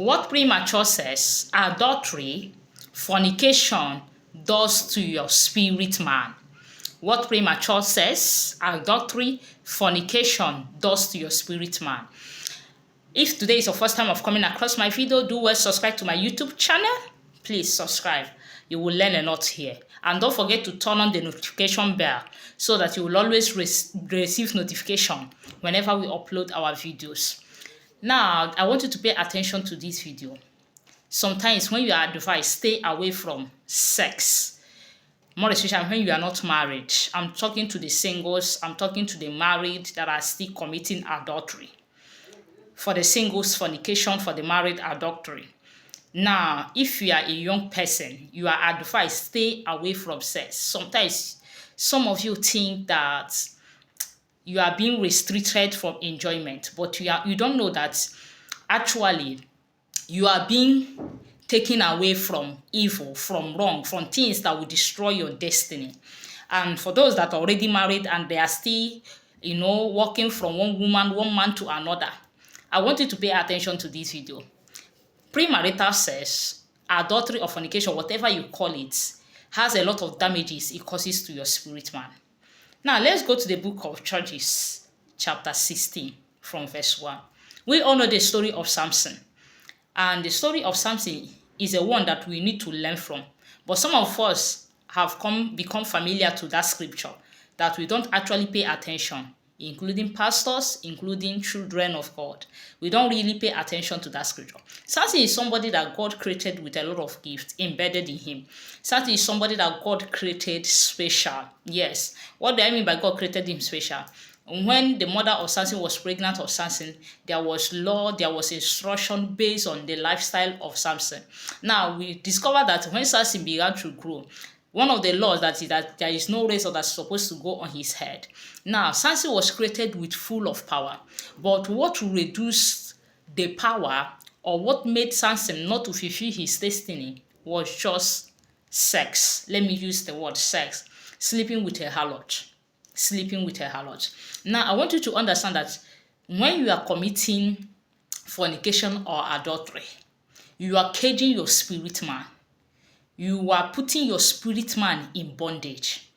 What premature sex, adultery, fornication does to your spirit man. What premature sex, adultery, fornication does to your spirit man. If today is your first time of coming across my video, do well subscribe to my YouTube channel. Please subscribe. You will learn a lot here. And don't forget to turn on the notification bell so that you will always receive notification whenever we upload our videos. Now, I want you to pay attention to this video. Sometimes when you are advised, stay away from sex. More especially when you are not married. I'm talking to the singles, I'm talking to the married that are still committing adultery. For the singles, fornication; for the married, adultery. Now, if you are a young person, you are advised, stay away from sex. Sometimes, some of you think that you are being restricted from enjoyment, but you don't know that actually you are being taken away from evil, from wrong, from things that will destroy your destiny. And for those that are already married and they are still, walking from one man to another, I want you to pay attention to this video. Premarital sex, adultery or fornication, whatever you call it, has a lot of damages it causes to your spirit man. Now, let's go to the book of Judges, chapter 16, from verse 1. We all know the story of Samson. And the story of Samson is a one that we need to learn from. But some of us have become familiar to that scripture that we don't actually pay attention, including pastors, including children of God. We don't really pay attention to that scripture. Samson is somebody that God created with a lot of gifts embedded in him. Samson is somebody that God created special. Yes. What do I mean by God created him special? When the mother of Samson was pregnant of Samson, there was law, there was instruction based on the lifestyle of Samson. Now, we discover that when Samson began to grow, one of the laws that is that there is no razor that's supposed to go on his head. Now, Samson was created with full of power. But what reduced the power, or what made Samson not to fulfill his destiny, was just sex. Let me use the word sex. Sleeping with a harlot. Sleeping with a harlot. Now, I want you to understand that when you are committing fornication or adultery, you are caging your spirit man. You are putting your spirit man in bondage.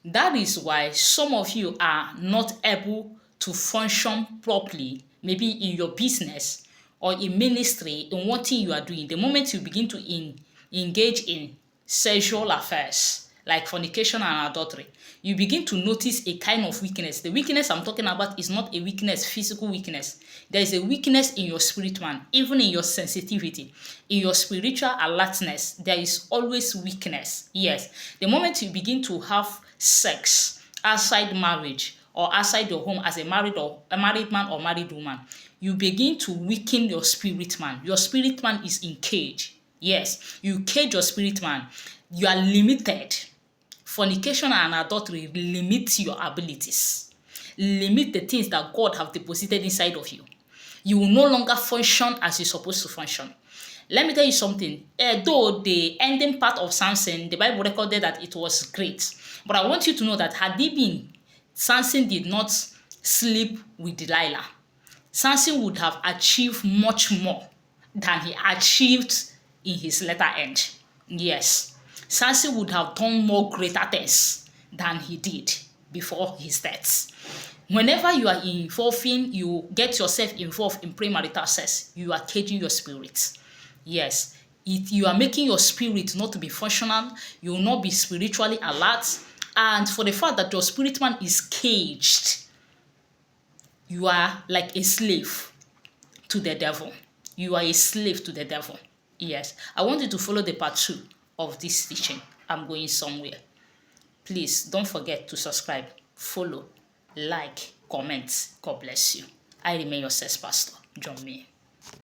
That is why some of you are not able to function properly, maybe in your business or in ministry, in what thing you are doing. The moment you begin to engage in sexual affairs, like fornication and adultery, you begin to notice a kind of weakness. The weakness I'm talking about is not a weakness, physical weakness. There is a weakness in your spirit man, even in your sensitivity, in your spiritual alertness. There is always weakness. Yes, the moment you begin to have sex outside marriage or outside your home as a married man or married woman, you begin to weaken your spirit man. Your spirit man is in cage. Yes, you cage your spirit man. You are limited. Fornication and adultery limit your abilities, limit the things that God have deposited inside of you. You will no longer function as you're supposed to function. Let me tell you something. Though the ending part of Samson, the Bible recorded that it was great. But I want you to know that had it been, Samson did not sleep with Delilah, Samson would have achieved much more than he achieved in his latter end. Yes. Samson would have done more greater things than he did before his death. Whenever you are you get yourself involved in premarital sex, you are caging your spirit. Yes, you are making your spirit not to be functional. You will not be spiritually alert. And for the fact that your spirit man is caged, you are like a slave to the devil. You are a slave to the devil. Yes, I want you to follow the part 2 of this teaching. I'm going somewhere. Please don't forget to subscribe, follow, like, comment. God bless you. I remain your sex pastor, John May.